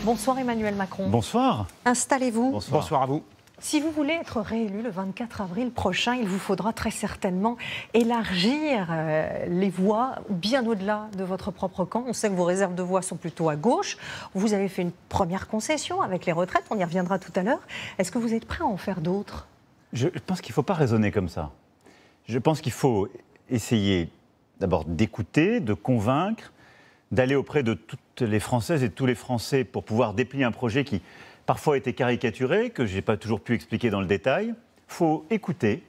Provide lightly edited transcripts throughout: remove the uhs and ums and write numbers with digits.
Bonsoir Emmanuel Macron. Bonsoir. Installez-vous. Bonsoir à vous. Si vous voulez être réélu le 24 avril prochain, il vous faudra très certainement élargir les voix bien au-delà de votre propre camp. On sait que vos réserves de voix sont plutôt à gauche. Vous avez fait une première concession avec les retraites, on y reviendra tout à l'heure. Est-ce que vous êtes prêt à en faire d'autres ? Je pense qu'il ne faut pas raisonner comme ça. Je pense qu'il faut essayer d'abord d'écouter, de convaincre, d'aller auprès de toutes les Françaises et de tous les Français pour pouvoir déplier un projet qui parfois a été caricaturé, que je n'ai pas toujours pu expliquer dans le détail. Il faut écouter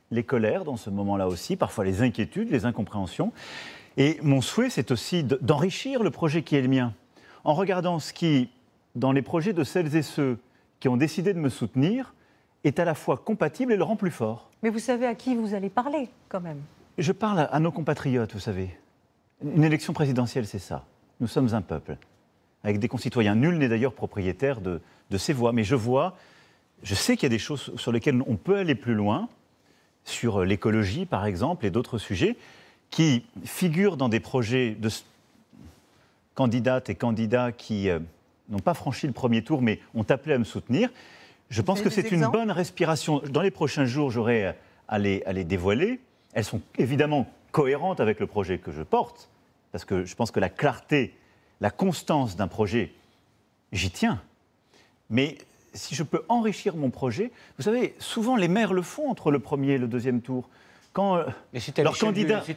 les colères dans ce moment-là aussi, parfois les inquiétudes, les incompréhensions. Et mon souhait, c'est aussi d'enrichir le projet qui est le mien, en regardant ce qui, dans les projets de celles et ceux qui ont décidé de me soutenir, est à la fois compatible et le rend plus fort. Mais vous savez à qui vous allez parler, quand même. Je parle à nos compatriotes, vous savez. Une élection présidentielle, c'est ça. Nous sommes un peuple, avec des concitoyens. Nul n'est d'ailleurs propriétaire de ses voix. Mais je sais qu'il y a des choses sur lesquelles on peut aller plus loin, sur l'écologie, par exemple, et d'autres sujets, qui figurent dans des projets de candidates et candidats qui n'ont pas franchi le premier tour, mais ont appelé à me soutenir. Je pense que c'est une bonne respiration. Dans les prochains jours, j'aurai à les dévoiler. Elles sont évidemment cohérentes avec le projet que je porte, parce que je pense que la clarté, la constance d'un projet, j'y tiens. Mais si je peux enrichir mon projet, vous savez, souvent les maires le font entre le premier et le deuxième tour. Quand mais c'est à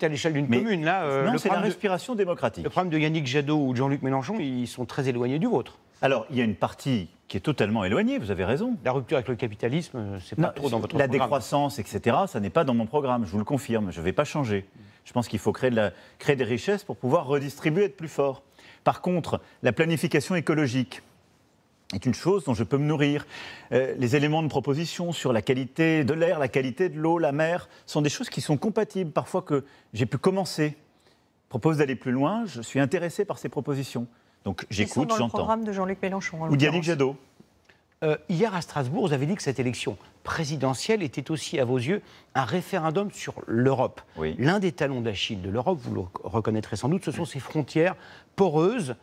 l'échelle d'une commune, là. Non, c'est la respiration démocratique. Le problème de Yannick Jadot ou de Jean-Luc Mélenchon, ils sont très éloignés du vôtre. Alors, il y a une partie qui est totalement éloignée, vous avez raison. La rupture avec le capitalisme, c'est pas trop dans votre programme. La décroissance, etc., ça n'est pas dans mon programme, je vous le confirme, je ne vais pas changer. Je pense qu'il faut créer des richesses pour pouvoir redistribuer, être plus fort. Par contre, la planification écologique est une chose dont je peux me nourrir. Les éléments de proposition sur la qualité de l'air, la qualité de l'eau, la mer, sont des choses qui sont compatibles. Parfois que j'ai pu commencer, propose d'aller plus loin, je suis intéressé par ces propositions. Donc j'écoute, j'entends. Ils sont dans le programme de Jean-Luc Mélenchon. Ou Yannick Jadot. Hier à Strasbourg, vous avez dit que cette élection présidentielle était aussi, à vos yeux, un référendum sur l'Europe. Oui. L'un des talons d'Achille de l'Europe, vous le reconnaîtrez sans doute, ce sont ces frontières poreuses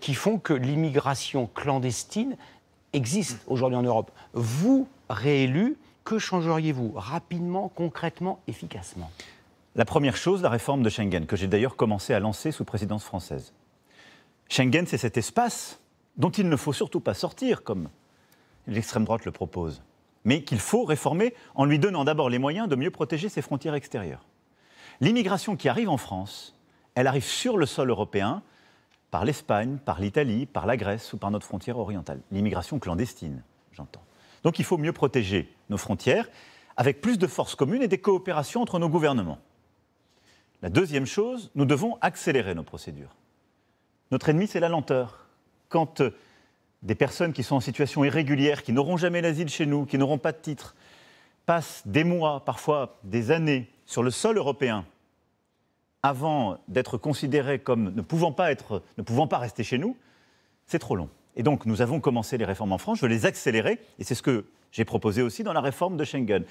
qui font que l'immigration clandestine existe aujourd'hui en Europe. Vous, réélu, que changeriez-vous rapidement, concrètement, efficacement ? La première chose, la réforme de Schengen, que j'ai d'ailleurs commencé à lancer sous présidence française. Schengen, c'est cet espace dont il ne faut surtout pas sortir, comme l'extrême droite le propose, mais qu'il faut réformer en lui donnant d'abord les moyens de mieux protéger ses frontières extérieures. L'immigration qui arrive en France, elle arrive sur le sol européen, par l'Espagne, par l'Italie, par la Grèce ou par notre frontière orientale. L'immigration clandestine, j'entends. Donc il faut mieux protéger nos frontières avec plus de forces communes et des coopérations entre nos gouvernements. La deuxième chose, nous devons accélérer nos procédures. Notre ennemi, c'est la lenteur. Quand des personnes qui sont en situation irrégulière, qui n'auront jamais l'asile chez nous, qui n'auront pas de titre, passent des mois, parfois des années, sur le sol européen, avant d'être considérées comme ne pouvant pas rester chez nous, c'est trop long. Et donc, nous avons commencé les réformes en France, je veux les accélérer, et c'est ce que j'ai proposé aussi dans la réforme de Schengen.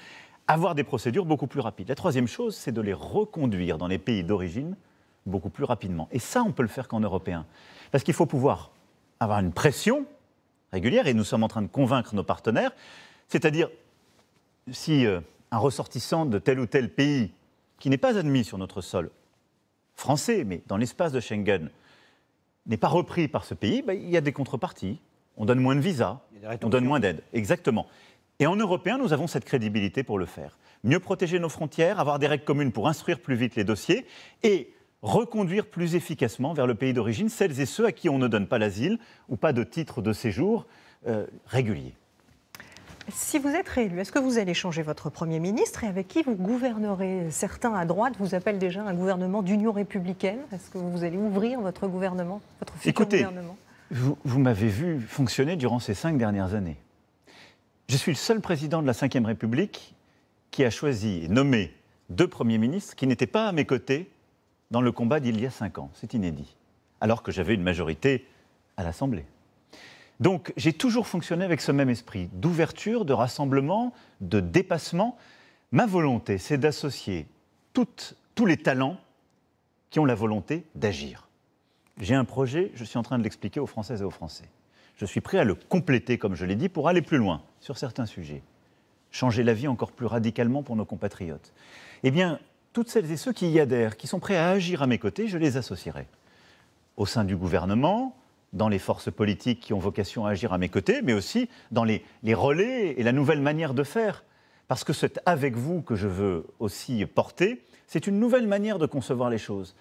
Avoir des procédures beaucoup plus rapides. La troisième chose, c'est de les reconduire dans les pays d'origine beaucoup plus rapidement. Et ça, on peut le faire qu'en européen. Parce qu'il faut pouvoir avoir une pression régulière, et nous sommes en train de convaincre nos partenaires, c'est-à-dire si un ressortissant de tel ou tel pays qui n'est pas admis sur notre sol français, mais dans l'espace de Schengen, n'est pas repris par ce pays, il y a des contreparties. On donne moins de visas, on donne moins d'aide. Exactement. Et en européen, nous avons cette crédibilité pour le faire. Mieux protéger nos frontières, avoir des règles communes pour instruire plus vite les dossiers et reconduire plus efficacement vers le pays d'origine celles et ceux à qui on ne donne pas l'asile ou pas de titre de séjour régulier. Si vous êtes réélu, est-ce que vous allez changer votre Premier ministre et avec qui vous gouvernerez ? Certains à droite vous appellent déjà un gouvernement d'union républicaine. Est-ce que vous allez ouvrir votre gouvernement, votre futur gouvernement ? Vous m'avez vu fonctionner durant ces 5 dernières années. Je suis le seul président de la Ve République qui a choisi et nommé 2 premiers ministres qui n'étaient pas à mes côtés dans le combat d'il y a 5 ans. C'est inédit. Alors que j'avais une majorité à l'Assemblée. Donc, j'ai toujours fonctionné avec ce même esprit d'ouverture, de rassemblement, de dépassement. Ma volonté, c'est d'associer tous les talents qui ont la volonté d'agir. j'ai un projet, je suis en train de l'expliquer aux Françaises et aux Français. Je suis prêt à le compléter, comme je l'ai dit, pour aller plus loin sur certains sujets. Changer la vie encore plus radicalement pour nos compatriotes. Eh bien, toutes celles et ceux qui y adhèrent, qui sont prêts à agir à mes côtés, je les associerai. Au sein du gouvernement, dans les forces politiques qui ont vocation à agir à mes côtés, mais aussi dans les relais et la nouvelle manière de faire. Parce que c'est avec vous que je veux aussi porter, c'est une nouvelle manière de concevoir les choses.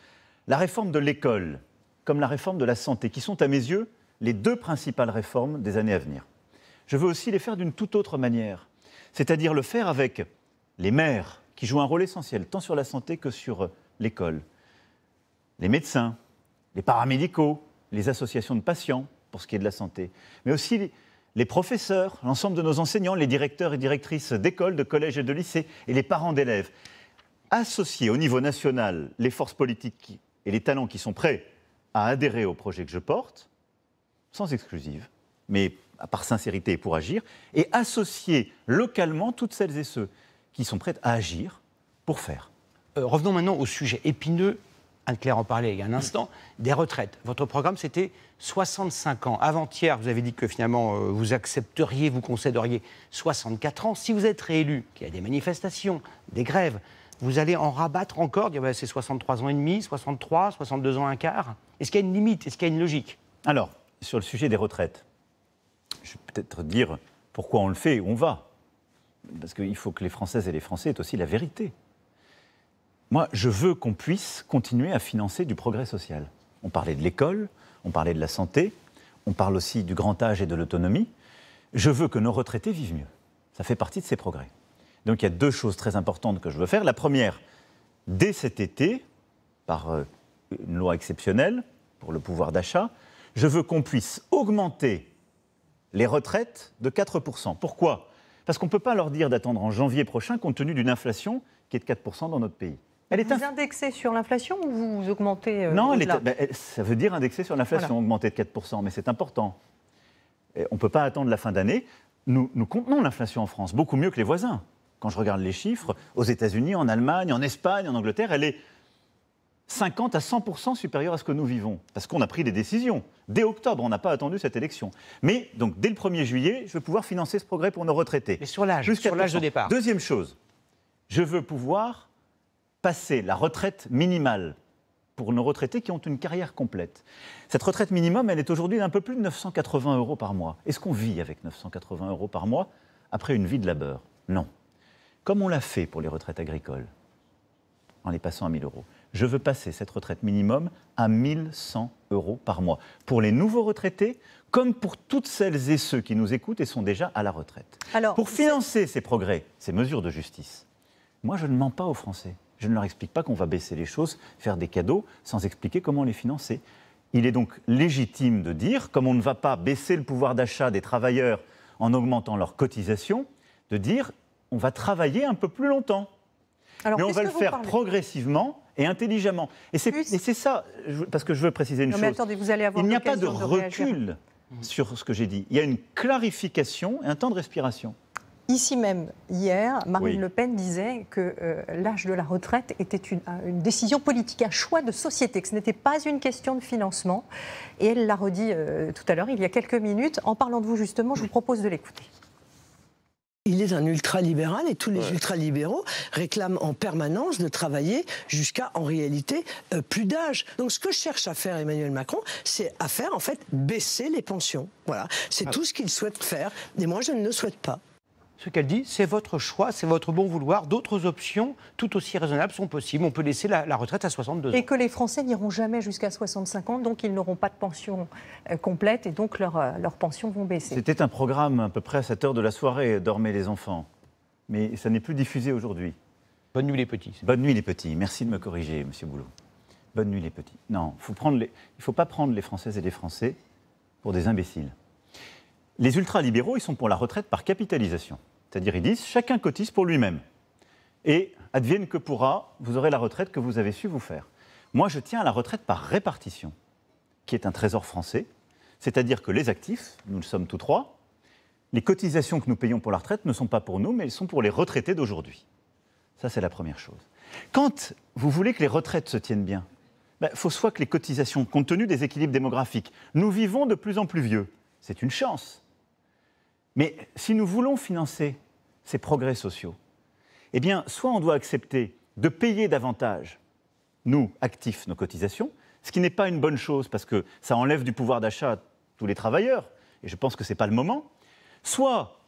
La réforme de l'école, comme la réforme de la santé, qui sont à mes yeux les deux principales réformes des années à venir. Je veux aussi les faire d'une toute autre manière, c'est-à-dire le faire avec les maires, qui jouent un rôle essentiel, tant sur la santé que sur l'école, les médecins, les paramédicaux, les associations de patients, pour ce qui est de la santé, mais aussi les professeurs, l'ensemble de nos enseignants, les directeurs et directrices d'écoles, de collèges et de lycées, et les parents d'élèves. Associer au niveau national les forces politiques et les talents qui sont prêts à adhérer au projet que je porte, sans exclusive, mais par sincérité et pour agir, et associer localement toutes celles et ceux qui sont prêts à agir pour faire. Revenons maintenant au sujet épineux, Anne-Claire en parlait il y a un instant, des retraites. Votre programme, c'était 65 ans. Avant-hier, vous avez dit que finalement, vous accepteriez, vous concéderiez 64 ans. Si vous êtes réélu, qu'il y a des manifestations, des grèves, vous allez en rabattre encore, dire c'est 63 ans et demi, 63, 62 ans un quart. Est-ce qu'il y a une limite? Est-ce qu'il y a une logique? Alors, sur le sujet des retraites, je vais peut-être dire pourquoi on le fait et où on va. Parce qu'il faut que les Françaises et les Français aient aussi la vérité. Moi, je veux qu'on puisse continuer à financer du progrès social. On parlait de l'école, on parlait de la santé, on parle aussi du grand âge et de l'autonomie. Je veux que nos retraités vivent mieux. Ça fait partie de ces progrès. Donc il y a deux choses très importantes que je veux faire. La première, dès cet été, par une loi exceptionnelle pour le pouvoir d'achat, je veux qu'on puisse augmenter les retraites de 4%. Pourquoi ? Parce qu'on ne peut pas leur dire d'attendre en janvier prochain compte tenu d'une inflation qui est de 4% dans notre pays. Vous indexez sur l'inflation ou vous augmentez Non, au-delà ? Ça veut dire indexer sur l'inflation, voilà. Augmenter de 4%, mais c'est important. Et on ne peut pas attendre la fin d'année. Nous contenons l'inflation en France, beaucoup mieux que les voisins. Quand je regarde les chiffres, aux États-Unis, en Allemagne, en Espagne, en Angleterre, elle est 50 à 100% supérieure à ce que nous vivons. Parce qu'on a pris des décisions. Dès octobre, on n'a pas attendu cette élection. Mais donc, dès le 1er juillet, je vais pouvoir financer ce progrès pour nos retraités. Mais sur l'âge de départ. Deuxième chose, je veux pouvoir passer la retraite minimale pour nos retraités qui ont une carrière complète. Cette retraite minimum, elle est aujourd'hui d'un peu plus de 980 € par mois. Est-ce qu'on vit avec 980 € par mois après une vie de labeur? Non. Comme on l'a fait pour les retraites agricoles, en les passant à 1 000 €. Je veux passer cette retraite minimum à 1 100 € par mois. Pour les nouveaux retraités, comme pour toutes celles et ceux qui nous écoutent et sont déjà à la retraite. Alors, pour financer ces progrès, ces mesures de justice, moi je ne mens pas aux Français. Je ne leur explique pas qu'on va baisser les choses, faire des cadeaux, sans expliquer comment les financer. Il est donc légitime de dire, comme on ne va pas baisser le pouvoir d'achat des travailleurs en augmentant leurs cotisations, de dire on va travailler un peu plus longtemps. Alors, mais on va le faire progressivement et intelligemment. Et c'est ça, parce que je veux préciser une chose. Mais attendez, vous allez avoir il n'y a pas de recul sur ce que j'ai dit. Il y a une clarification et un temps de respiration. Ici même, hier, Marine Le Pen disait que l'âge de la retraite était une décision politique, un choix de société, que ce n'était pas une question de financement. Et elle l'a redit tout à l'heure, il y a quelques minutes. En parlant de vous, justement, je vous propose de l'écouter. Il est un ultralibéral et tous les ultralibéraux réclament en permanence de travailler jusqu'à, en réalité, plus d'âge. Donc ce que cherche à faire Emmanuel Macron, c'est à faire, en fait, baisser les pensions. Voilà, c'est tout ce qu'il souhaite faire. Et moi, je ne le souhaite pas. Ce qu'elle dit, c'est votre choix, c'est votre bon vouloir. D'autres options, tout aussi raisonnables, sont possibles. On peut laisser la retraite à 62 ans. Et que les Français n'iront jamais jusqu'à 65 ans, donc ils n'auront pas de pension complète et donc leurs pensions vont baisser. C'était un programme à peu près à cette heure de la soirée, dormaient les enfants. Mais ça n'est plus diffusé aujourd'hui. Bonne nuit les petits. Bonne nuit les petits. Merci de me corriger, Monsieur Boulot. Bonne nuit les petits. Non, il ne faut pas prendre les Françaises et les Français pour des imbéciles. Les ultralibéraux, ils sont pour la retraite par capitalisation. C'est-à-dire, ils disent, chacun cotise pour lui-même. Et advienne que pourra, vous aurez la retraite que vous avez su vous faire. Moi, je tiens à la retraite par répartition, qui est un trésor français. C'est-à-dire que les actifs, nous le sommes tous trois, les cotisations que nous payons pour la retraite ne sont pas pour nous, mais elles sont pour les retraités d'aujourd'hui. Ça, c'est la première chose. Quand vous voulez que les retraites se tiennent bien, faut soit que les cotisations, compte tenu des équilibres démographiques, nous vivons de plus en plus vieux. C'est une chance. Mais si nous voulons financer ces progrès sociaux, eh bien, soit on doit accepter de payer davantage, nous, actifs, nos cotisations, ce qui n'est pas une bonne chose parce que ça enlève du pouvoir d'achat à tous les travailleurs, et je pense que ce n'est pas le moment. Soit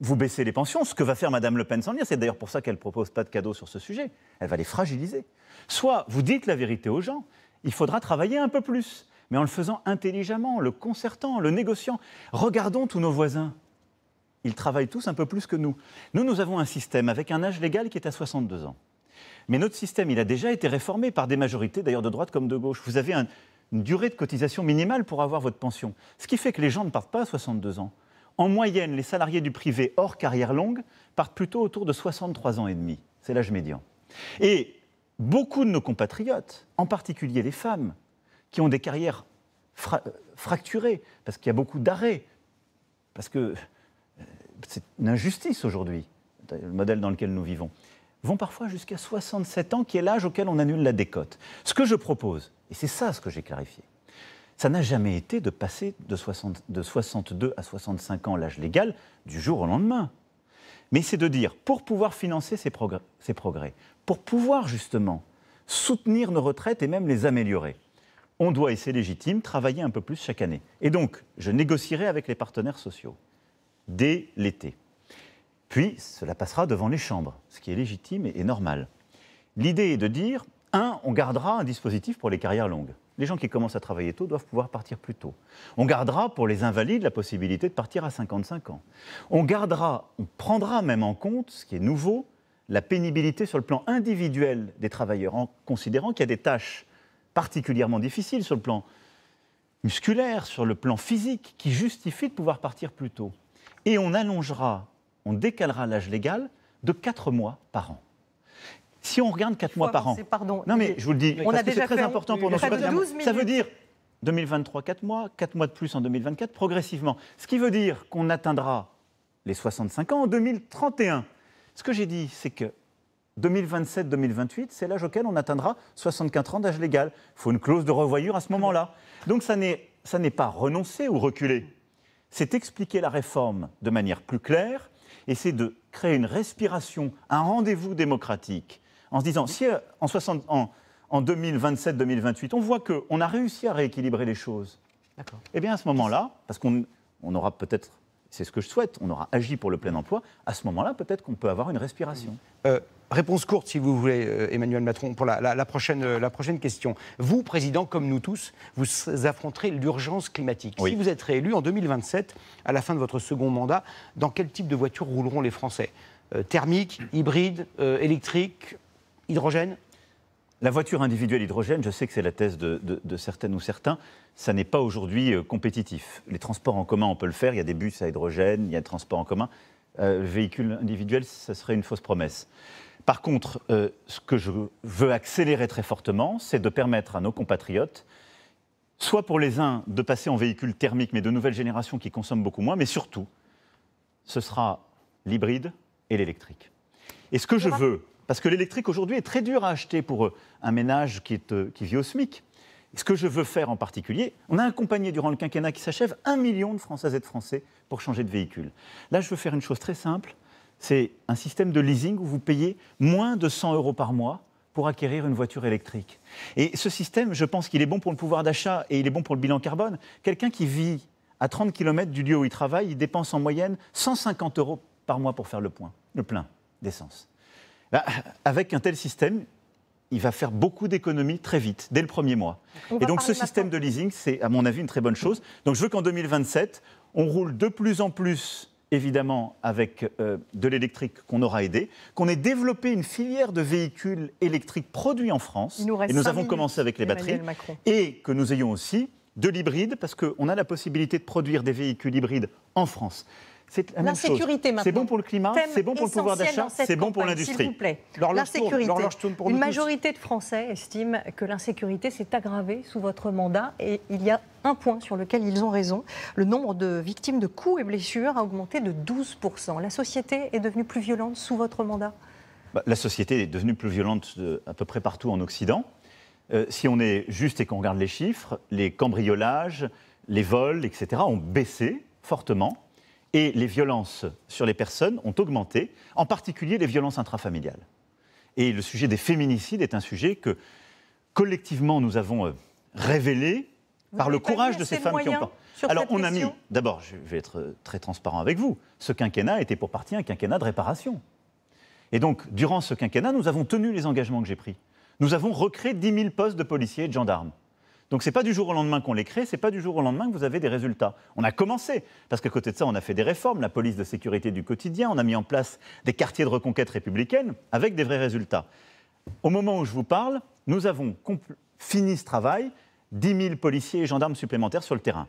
vous baissez les pensions, ce que va faire Mme Le Pen sans le dire, c'est d'ailleurs pour ça qu'elle ne propose pas de cadeaux sur ce sujet, elle va les fragiliser. Soit vous dites la vérité aux gens, il faudra travailler un peu plus, mais en le faisant intelligemment, en le concertant, en le négociant. Regardons tous nos voisins. Ils travaillent tous un peu plus que nous. Nous avons un système avec un âge légal qui est à 62 ans. Mais notre système, il a déjà été réformé par des majorités, d'ailleurs de droite comme de gauche. Vous avez une durée de cotisation minimale pour avoir votre pension. Ce qui fait que les gens ne partent pas à 62 ans. En moyenne, les salariés du privé hors carrière longue partent plutôt autour de 63 ans et demi. C'est l'âge médian. Et beaucoup de nos compatriotes, en particulier les femmes, qui ont des carrières fracturées, parce qu'il y a beaucoup d'arrêts, parce que c'est une injustice aujourd'hui, le modèle dans lequel nous vivons, vont parfois jusqu'à 67 ans, qui est l'âge auquel on annule la décote. Ce que je propose, et c'est ça ce que j'ai clarifié, ça n'a jamais été de passer de 62 à 65 ans l'âge légal du jour au lendemain. Mais c'est de dire, pour pouvoir financer ces progrès, pour pouvoir justement soutenir nos retraites et même les améliorer, on doit, et c'est légitime, travailler un peu plus chaque année. Et donc, je négocierai avec les partenaires sociaux dès l'été. Puis, cela passera devant les chambres, ce qui est légitime et normal. L'idée est de dire, on gardera un dispositif pour les carrières longues. Les gens qui commencent à travailler tôt doivent pouvoir partir plus tôt. On gardera pour les invalides la possibilité de partir à 55 ans. On prendra même en compte, ce qui est nouveau, la pénibilité sur le plan individuel des travailleurs, en considérant qu'il y a des tâches particulièrement difficiles sur le plan musculaire, sur le plan physique, qui justifient de pouvoir partir plus tôt. Et on décalera l'âge légal de 4 mois par an. Si on regarde 4 mois par an... Non mais je vous le dis, parce que c'est très important pour nos citoyens. Ça veut dire 2023, 4 mois de plus en 2024, progressivement. Ce qui veut dire qu'on atteindra les 65 ans en 2031. Ce que j'ai dit, c'est que 2027-2028, c'est l'âge auquel on atteindra 64 ans d'âge légal. Il faut une clause de revoyure à ce moment-là. Donc ça n'est pas renoncer ou reculer. C'est expliquer la réforme de manière plus claire et c'est de créer une respiration, un rendez-vous démocratique en se disant, si en 2027-2028, on voit qu'on a réussi à rééquilibrer les choses, eh bien à ce moment-là, parce qu'on aura peut-être, c'est ce que je souhaite, on aura agi pour le plein emploi, à ce moment-là, peut-être qu'on peut avoir une respiration. Réponse courte, si vous voulez, Emmanuel Macron, pour la prochaine question. Vous, président, comme nous tous, vous affronterez l'urgence climatique. Oui. Si vous êtes réélu en 2027, à la fin de votre second mandat, dans quel type de voiture rouleront les Français ? Thermique, hybride, électrique, hydrogène ? La voiture individuelle hydrogène, je sais que c'est la thèse de certaines ou certains, ça n'est pas aujourd'hui compétitif. Les transports en commun, on peut le faire, il y a des bus à hydrogène, il y a des transports en commun. Véhicule individuel, ça serait une fausse promesse. Par contre, ce que je veux accélérer très fortement, c'est de permettre à nos compatriotes, soit pour les uns, de passer en véhicule thermique, mais de nouvelle génération qui consomment beaucoup moins, mais surtout, ce sera l'hybride et l'électrique. Et ce que je veux, parce que l'électrique aujourd'hui est très dur à acheter pour un ménage qui vit au SMIC. Et ce que je veux faire en particulier, on a accompagné durant le quinquennat qui s'achève 1 million de Françaises et de Français pour changer de véhicule. Là, je veux faire une chose très simple, c'est un système de leasing où vous payez moins de 100 € par mois pour acquérir une voiture électrique. Et ce système, je pense qu'il est bon pour le pouvoir d'achat et il est bon pour le bilan carbone. Quelqu'un qui vit à 30 km du lieu où il travaille, il dépense en moyenne 150 € par mois pour faire le plein d'essence. Avec un tel système, il va faire beaucoup d'économies très vite, dès le premier mois. Et donc ce système de leasing, c'est à mon avis une très bonne chose. Donc je veux qu'en 2027, on roule de plus en plus, évidemment, avec de l'électrique qu'on aura aidé, qu'on ait développé une filière de véhicules électriques produits en France, et nous avons commencé avec les batteries, et que nous ayons aussi de l'hybride, parce qu'on a la possibilité de produire des véhicules hybrides en France. C'est la même chose. C'est bon pour le climat, c'est bon pour le pouvoir d'achat, c'est bon pour l'industrie. S'il vous plaît, l'insécurité. Une majorité de Français estiment que l'insécurité s'est aggravée sous votre mandat et il y a un point sur lequel ils ont raison. Le nombre de victimes de coups et blessures a augmenté de 12%. La société est devenue plus violente sous votre mandat ? La société est devenue plus violente à peu près partout en Occident. si on est juste et qu'on regarde les chiffres, les cambriolages, les vols, etc., ont baissé fortement et les violences sur les personnes ont augmenté, en particulier les violences intrafamiliales. Et le sujet des féminicides est un sujet que, collectivement, nous avons révélé par le courage de ces femmes qui ont... Alors, on a mis... D'abord, je vais être très transparent avec vous. Ce quinquennat était pour partie un quinquennat de réparation. Et donc, durant ce quinquennat, nous avons tenu les engagements que j'ai pris. Nous avons recréé 10 000 postes de policiers et de gendarmes. Donc, ce n'est pas du jour au lendemain qu'on les crée, ce n'est pas du jour au lendemain que vous avez des résultats. On a commencé, parce qu'à côté de ça, on a fait des réformes, la police de sécurité du quotidien, on a mis en place des quartiers de reconquête républicaine, avec des vrais résultats. Au moment où je vous parle, nous avons fini ce travail, 10 000 policiers et gendarmes supplémentaires sur le terrain.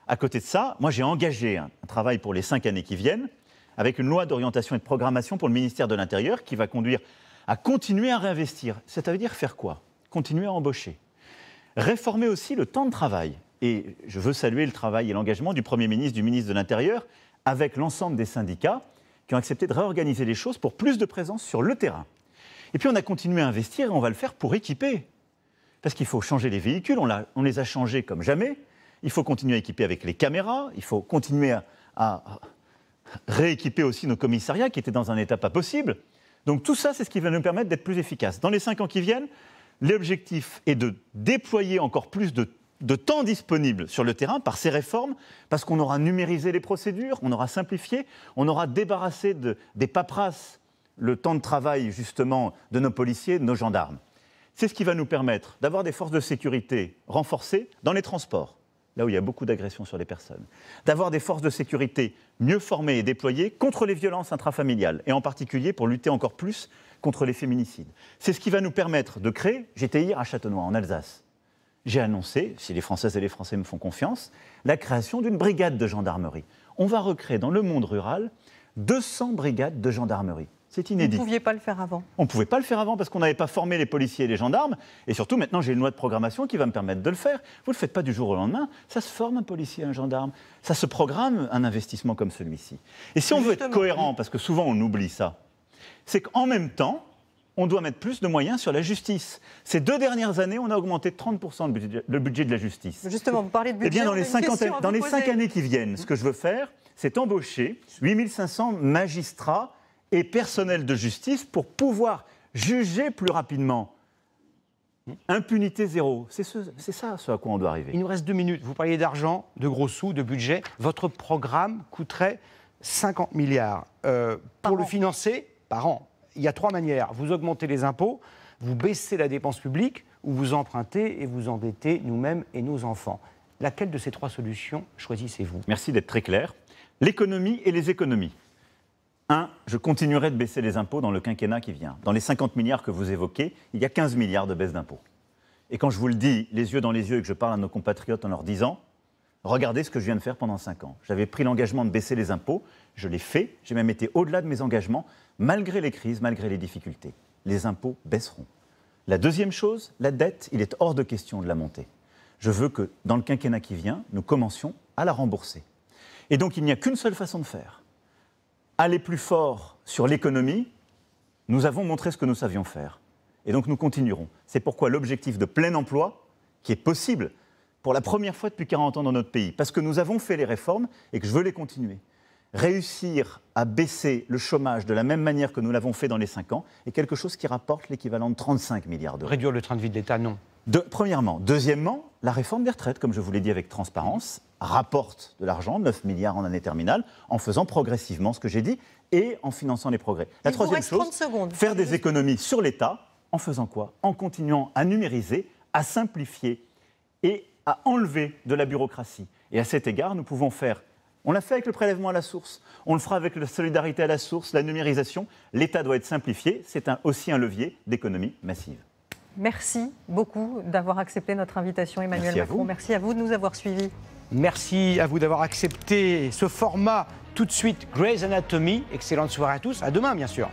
À côté de ça, moi j'ai engagé un travail pour les 5 années qui viennent, avec une loi d'orientation et de programmation pour le ministère de l'Intérieur, qui va conduire à continuer à réinvestir. Ça veut dire faire quoi? Continuer à embaucher. Réformer aussi le temps de travail. Et je veux saluer le travail et l'engagement du Premier ministre, du ministre de l'Intérieur, avec l'ensemble des syndicats qui ont accepté de réorganiser les choses pour plus de présence sur le terrain. Et puis on a continué à investir et on va le faire pour équiper. Parce qu'il faut changer les véhicules, on les a changés comme jamais. Il faut continuer à équiper avec les caméras, il faut continuer à rééquiper aussi nos commissariats qui étaient dans un état pas possible. Donc tout ça, c'est ce qui va nous permettre d'être plus efficaces. Dans les 5 ans qui viennent, l'objectif est de déployer encore plus de temps disponible sur le terrain par ces réformes, parce qu'on aura numérisé les procédures, on aura simplifié, on aura débarrassé des paperasses le temps de travail justement de nos policiers, de nos gendarmes. C'est ce qui va nous permettre d'avoir des forces de sécurité renforcées dans les transports, là où il y a beaucoup d'agressions sur les personnes, d'avoir des forces de sécurité mieux formées et déployées contre les violences intrafamiliales, et en particulier pour lutter encore plus contre les féminicides. C'est ce qui va nous permettre de créer, j'étais hier à Châtenois, en Alsace, j'ai annoncé, si les Françaises et les Français me font confiance, la création d'une brigade de gendarmerie. On va recréer dans le monde rural 200 brigades de gendarmerie. C'est inédit. Vous ne pouviez pas le faire avant? On ne pouvait pas le faire avant parce qu'on n'avait pas formé les policiers et les gendarmes. Et surtout, maintenant, j'ai une loi de programmation qui va me permettre de le faire. Vous ne le faites pas du jour au lendemain. Ça se forme un policier, un gendarme. Ça se programme un investissement comme celui-ci. Et si on veut être cohérent, parce que souvent on oublie ça, c'est qu'en même temps, on doit mettre plus de moyens sur la justice. Ces 2 dernières années, on a augmenté de 30% le budget de la justice. Justement, vous parlez de budget. Eh bien, dans les 5 années qui viennent, ce que je veux faire, c'est embaucher 8500 magistrats et personnel de justice pour pouvoir juger plus rapidement. Impunité zéro, c'est ça ce à quoi on doit arriver. Il nous reste 2 minutes. Vous parliez d'argent, de gros sous, de budget. Votre programme coûterait 50 milliards. Pour le financer, par an, il y a 3 manières. Vous augmentez les impôts, vous baissez la dépense publique, ou vous empruntez et vous endettez nous-mêmes et nos enfants. Laquelle de ces 3 solutions choisissez-vous? Merci d'être très clair. L'économie et les économies. 1, je continuerai de baisser les impôts dans le quinquennat qui vient. Dans les 50 milliards que vous évoquez, il y a 15 milliards de baisse d'impôts. Et quand je vous le dis les yeux dans les yeux et que je parle à nos compatriotes en leur disant « Regardez ce que je viens de faire pendant 5 ans. J'avais pris l'engagement de baisser les impôts, je l'ai fait, j'ai même été au-delà de mes engagements, malgré les crises, malgré les difficultés. Les impôts baisseront. » La deuxième chose, la dette, il est hors de question de la monter. Je veux que dans le quinquennat qui vient, nous commencions à la rembourser. Et donc il n'y a qu'une seule façon de faire. Aller plus fort sur l'économie, nous avons montré ce que nous savions faire. Et donc nous continuerons. C'est pourquoi l'objectif de plein emploi, qui est possible pour la première fois depuis 40 ans dans notre pays, parce que nous avons fait les réformes et que je veux les continuer. Réussir à baisser le chômage de la même manière que nous l'avons fait dans les 5 ans est quelque chose qui rapporte l'équivalent de 35 milliards d'euros. Réduire le train de vie de l'État, non. Premièrement. Deuxièmement, la réforme des retraites, comme je vous l'ai dit avec transparence, rapporte de l'argent, 9 milliards en année terminale, en faisant progressivement ce que j'ai dit et en finançant les progrès. La troisième chose, faire des économies sur l'État, en faisant quoi? En continuant à numériser, à simplifier et à enlever de la bureaucratie. Et à cet égard, nous pouvons faire, on l'a fait avec le prélèvement à la source, on le fera avec la solidarité à la source, la numérisation. L'État doit être simplifié, c'est aussi un levier d'économie massive. Merci beaucoup d'avoir accepté notre invitation, Emmanuel Macron. Merci à vous de nous avoir suivis. Merci à vous d'avoir accepté ce format. Tout de suite, Grey's Anatomy. Excellente soirée à tous. À demain, bien sûr.